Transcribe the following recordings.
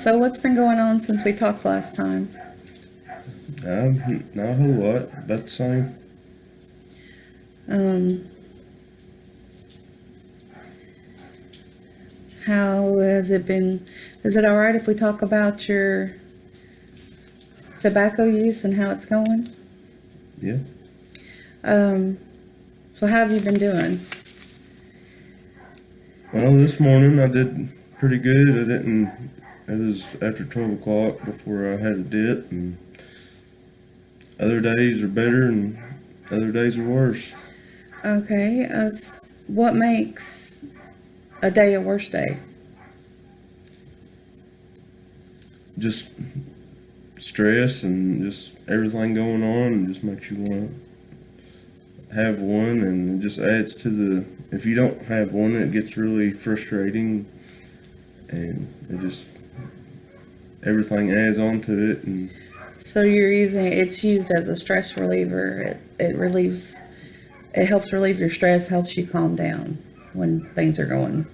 So what's been going on since we talked last time? Not a whole lot. About the same. Um, how has it been? Is it all right if we talk about your tobacco use and how it's going? Yeah. Um, so how have you been doing? Well, this morning I did pretty good. I didn't. It was after 12 o'clock before I had a dip, and other days are better, and other days are worse. Okay. What makes a day a worse day? Just stress and just everything going on, and just makes you want to have one, and it just adds to the. If you don't have one, it gets really frustrating, and it just everything adds on to it, and So you're using it's used as a stress reliever. It relieves. It helps relieve your stress. Helps you calm down when things are going.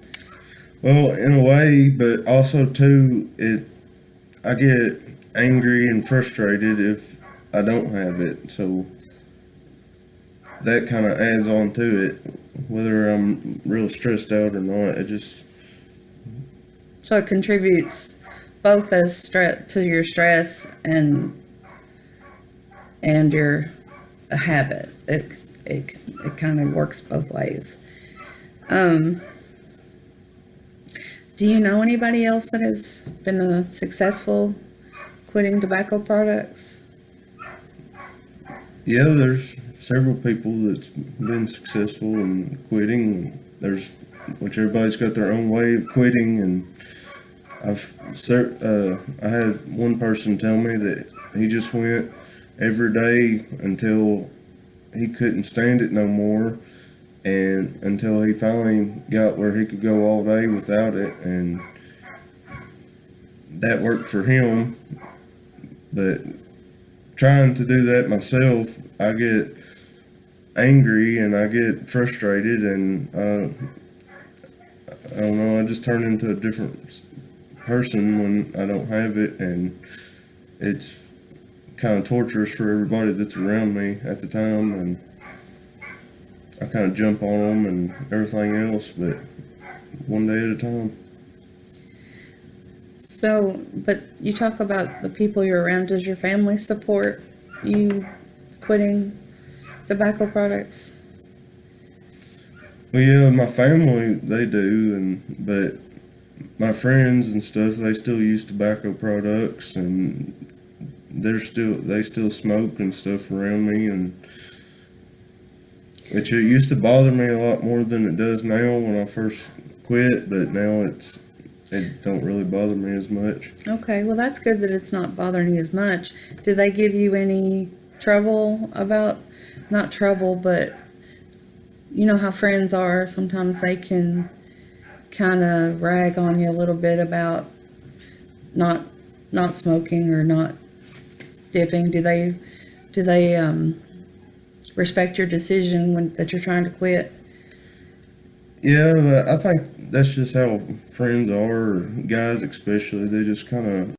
well, in a way, but also too, I get angry and frustrated if I don't have it. So that kind of adds on to it, whether I'm real stressed out or not. It just So it contributes both as stress to your stress and your habit. It kind of works both ways. Um, do you know anybody else that has been successful quitting tobacco products? yeah, there's several people that's been successful in quitting. There's which everybody's got their own way of quitting, and I had one person tell me that he just went every day until he couldn't stand it no more, and until he finally got where he could go all day without it, and that worked for him. But trying to do that myself, I get angry and I get frustrated, and I don't know, I just turn into a different person when I don't have it, and it's kind of torturous for everybody that's around me at the time, and I kind of jump on them and everything else, but one day at a time. So, but you talk about the people you're around. Does your family support you quitting tobacco products? Well, yeah, my family they do, and but my friends and stuff they still use tobacco products, and they still smoke and stuff around me, and which it used to bother me a lot more than it does now when I first quit, but now it don't really bother me as much. Okay, well, that's good that it's not bothering you as much. Did they give you any trouble about, not trouble, but you know how friends are? Sometimes they can kind of rag on you a little bit about not not smoking or not dipping. Do they respect your decision that you're trying to quit? Yeah, but I think that's just how friends are, or guys especially. They just kind of,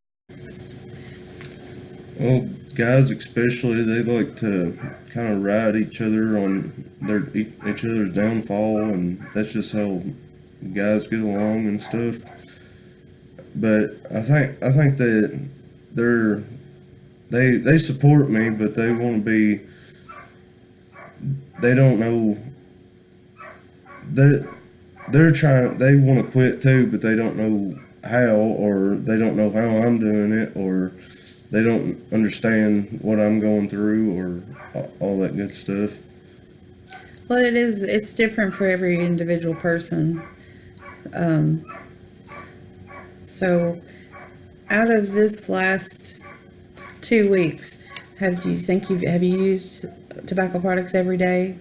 well, guys especially, they like to kind of ride each other on each other's downfall, and that's just how guys get along and stuff. But I think that they're they support me, but they want to be. They don't know. They they're trying. They want to quit too, but they don't know how, or they don't know how I'm doing it, or they don't understand what I'm going through, or all that good stuff. Well, it's different for every individual person. Um, so, out of this last 2 weeks, have you used tobacco products every day?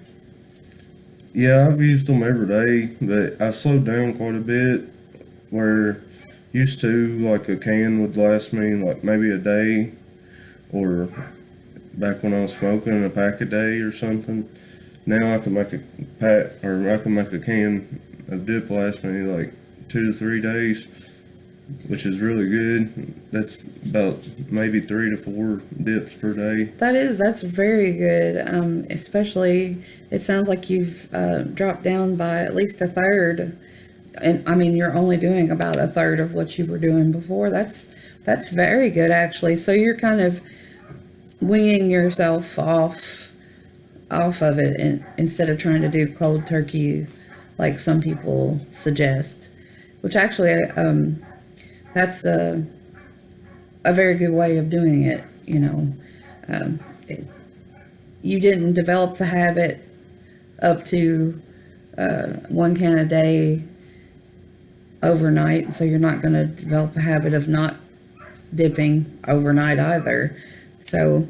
Yeah, I've used them every day, but I've slowed down quite a bit. Where used to like a can would last me like maybe a day, or back when I was smoking a pack a day or something. Now I can make a pack or I can make a can of dip last me like 2 to 3 days. which is really good. That's about maybe 3 to 4 dips per day. That's very good. Especially, it sounds like you've dropped down by at least a third. And I mean, you're only doing about a third of what you were doing before. That's very good, actually. So you're kind of weaning yourself off of it, and instead of trying to do cold turkey like some people suggest, which actually that's a very good way of doing it. You know, you didn't develop the habit up to 1 can a day overnight, so you're not going to develop a habit of not dipping overnight either. So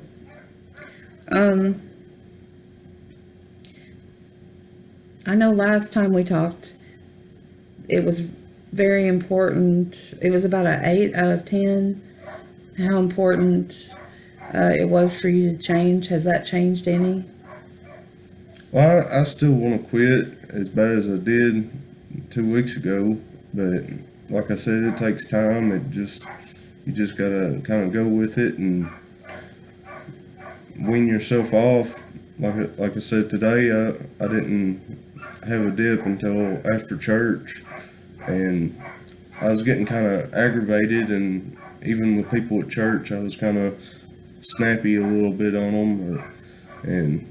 I know last time we talked, it was very important. It was about an 8 out of 10. How important it was for you to change. Has that changed any? Well, I still want to quit as bad as I did 2 weeks ago, but like I said, it takes time. You just gotta kind of go with it and wean yourself off. Like I said today, I didn't have a dip until after church, and I was getting kind of aggravated, and even with people at church, I was kind of snappy a little bit on them, and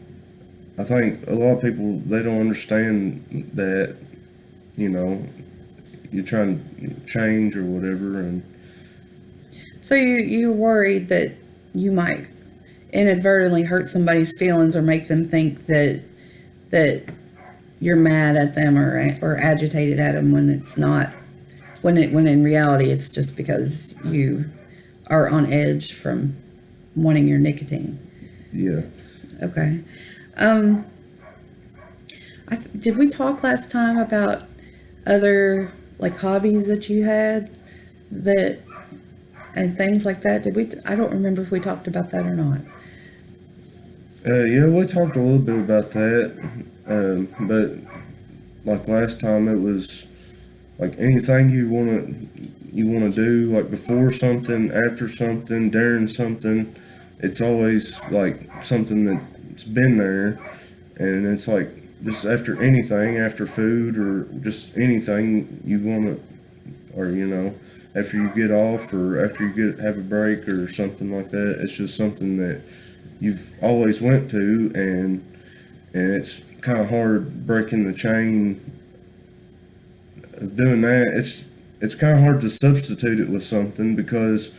I think a lot of people, they don't understand that, you know, you're trying to change or whatever, and So you're worried that you might inadvertently hurt somebody's feelings or make them think that you're mad at them or agitated at them when it's not, when in reality it's just because you are on edge from wanting your nicotine. yeah. Okay. Did we talk last time about other like hobbies that you had that and things like that? I don't remember if we talked about that or not. Yeah, we talked a little bit about that, but like last time, it was like anything you wanna do, like before something, after something, during something. It's always like something that's been there, and it's like just after anything, after food or just anything you wanna, or after you get off or after you have a break or something like that. It's just something that you've always went to, and it's kind of hard breaking the chain of doing that. It's kind of hard to substitute it with something, because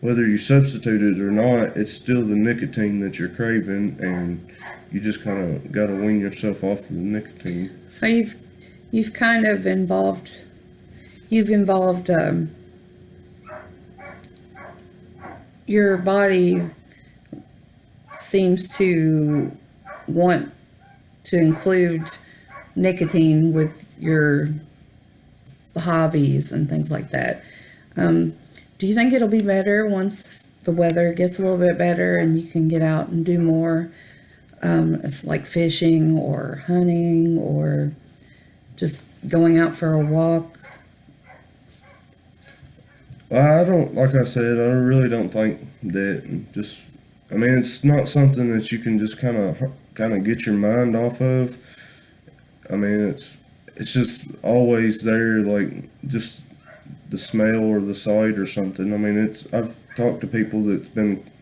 whether you substitute it or not, it's still the nicotine that you're craving, and you just kind of got to wean yourself off of the nicotine. So you've kind of you've involved your body seems to want to include nicotine with your hobbies and things like that. Do you think it'll be better once the weather gets a little bit better and you can get out and do more? It's like fishing or hunting or just going out for a walk. I don't, like I said, I really don't think that just, I mean, it's not something that you can just kind of get your mind off of. I mean, it's just always there, like just the smell or the sight or something. I mean, I've talked to people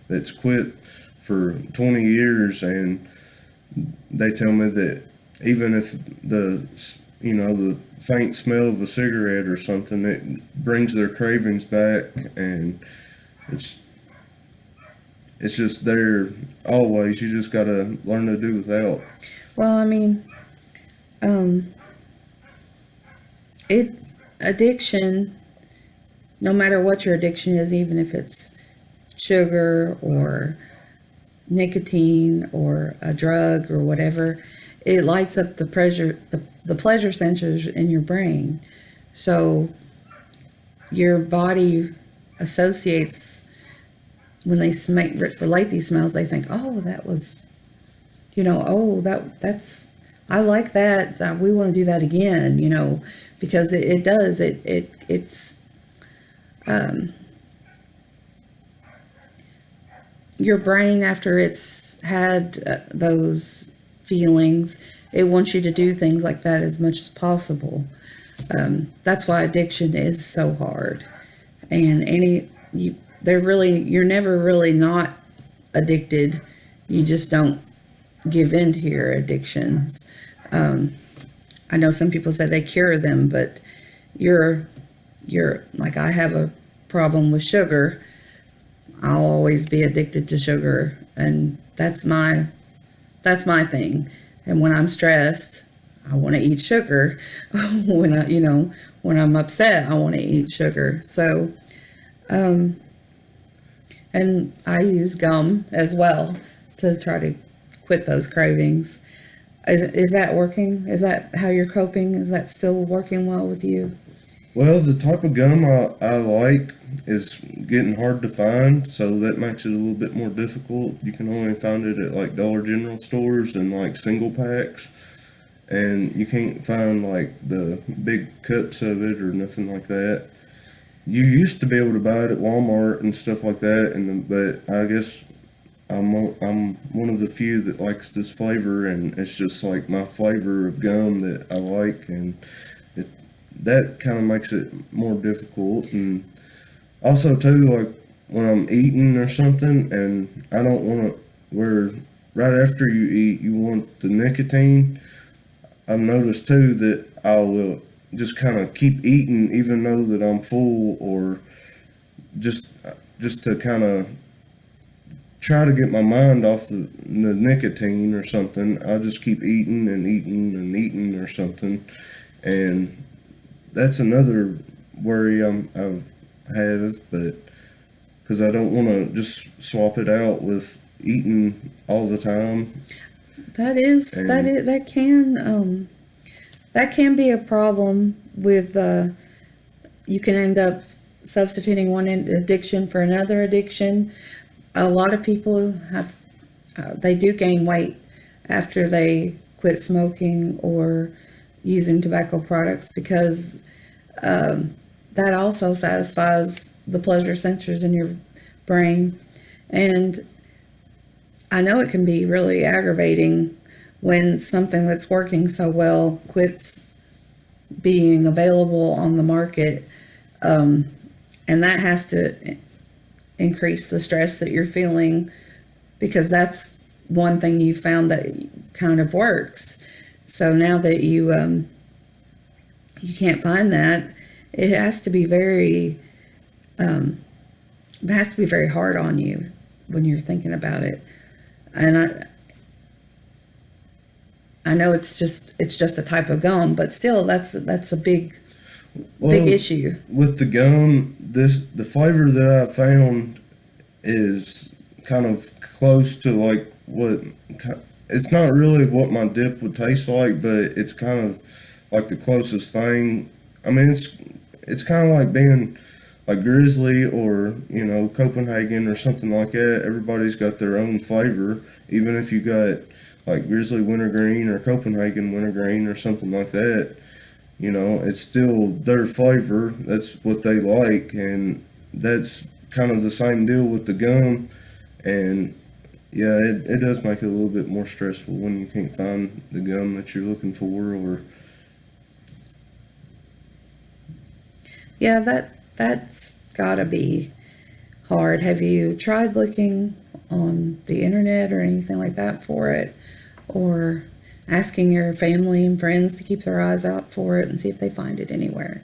that's quit for 20 years, and they tell me that even if the faint smell of a cigarette or something, it brings their cravings back, and it's just there always. You just gotta learn to do without. Well, I mean, addiction, no matter what your addiction is, even if it's sugar or nicotine or a drug or whatever, it lights up the pleasure centers in your brain. So your body associates, when they relate these smells, they think, oh, that was, oh, that's, I like that. We want to do that again, because it does. It's your brain, after it's had those feelings, it wants you to do things like that as much as possible. That's why addiction is so hard. And you're never really not addicted. You just don't give in to your addictions. I know some people say they cure them, but you're like, I have a problem with sugar. I'll always be addicted to sugar, and that's my thing. And when I'm stressed, I want to eat sugar. When I'm upset, I want to eat sugar. So, and I use gum as well to try to quit those cravings. Is that working? Is that how you're coping? Is that still working well with you? Well, the type of gum I like is getting hard to find, so that makes it a little bit more difficult. You can only find it at like Dollar General stores and like single packs, and you can't find like the big cups of it or nothing like that. You used to be able to buy it at Walmart and stuff like that, but I guess I'm one of the few that likes this flavor, and it's just like my flavor of gum that I like, and it that kind of makes it more difficult. And also too, like when I'm eating or something, and I don't want to, where right after you eat, you want the nicotine. I've noticed too that I will just kind of keep eating even though that I'm full, or just just to kind of try to get my mind off the nicotine or something. I'll just keep eating and eating and eating or something, and that's another worry I've had, but because I don't want to just swap it out with eating all the time. That that can be a problem with you can end up substituting one addiction for another addiction. A lot of people they do gain weight after they quit smoking or using tobacco products, because that also satisfies the pleasure centers in your brain. And I know it can be really aggravating when something that's working so well quits being available on the market. And that has to increase the stress that you're feeling, because that's one thing you found that kind of works. So now that you can't find that, it has to be very hard on you when you're thinking about it. And I know it's just a type of gum, but still that's a big Well, issue. with the gum, the flavor that I found is kind of close to like what, it's not really what my dip would taste like, but it's kind of like the closest thing. I mean, it's kind of like being like Grizzly or Copenhagen or something like that. Everybody's got their own flavor, even if you got like Grizzly Wintergreen or Copenhagen Wintergreen or something like that. It's still their flavor. That's what they like, and that's kind of the same deal with the gum. And yeah, it does make it a little bit more stressful when you can't find the gum that you're looking for, or Yeah, that's gotta be hard. Have you tried looking on the internet or anything like that for it? Or asking your family and friends to keep their eyes out for it and see if they find it anywhere?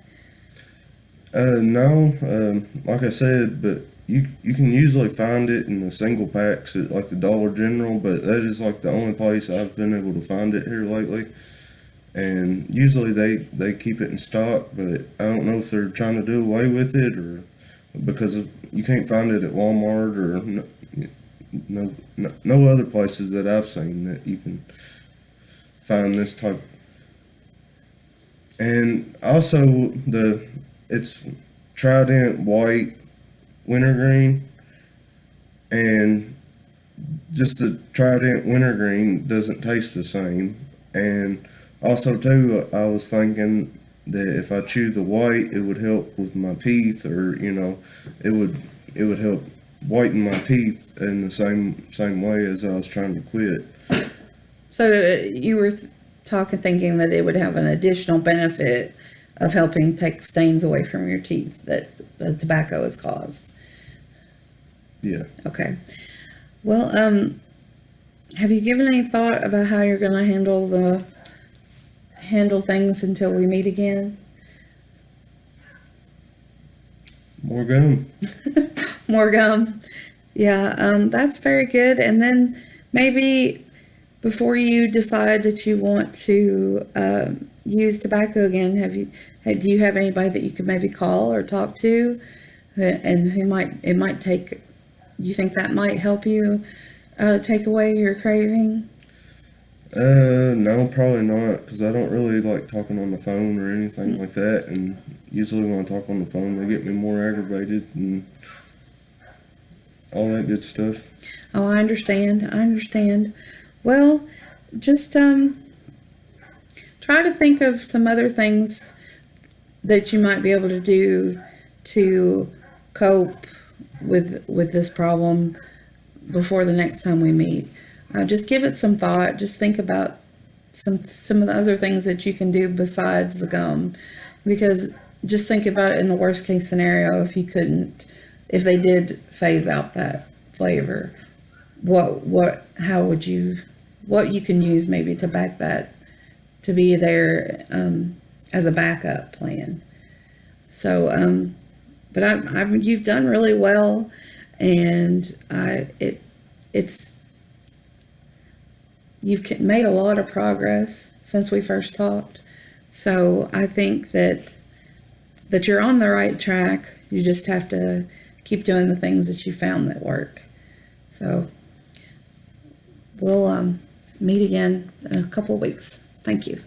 no, like I said, but you can usually find it in the single packs at like the Dollar General, but that is like the only place I've been able to find it here lately. And usually they keep it in stock, but I don't know if they're trying to do away with it, or because you can't find it at Walmart or no other places that I've seen that you can find this type. And also it's Trident White Wintergreen, and just the Trident Wintergreen doesn't taste the same. And also too, I was thinking that if I chew the white, it would help with my teeth, or it would help whiten my teeth in the same way as I was trying to quit. So you were thinking that it would have an additional benefit of helping take stains away from your teeth that the tobacco has caused. Yeah. Okay. Well, have you given any thought about how you're going to handle things until we meet again? More gum. More gum. Yeah, that's very good. And then maybe before you decide that you want to use tobacco again, do you have anybody that you could maybe call or talk to, and you think that might help you take away your craving? No, probably not, because I don't really like talking on the phone or anything like that, and usually when I talk on the phone, they get me more aggravated and all that good stuff. Oh, I understand. Well, just try to think of some other things that you might be able to do to cope with this problem before the next time we meet. Just give it some thought. Just think about some of the other things that you can do besides the gum, because just think about it in the worst case scenario. If they did phase out that flavor, what you can use maybe to back that, to be there as a backup plan. So, but you've done really well, and you've made a lot of progress since we first talked. So I think that you're on the right track. You just have to keep doing the things that you found that work. So we'll meet again in a couple of weeks. Thank you.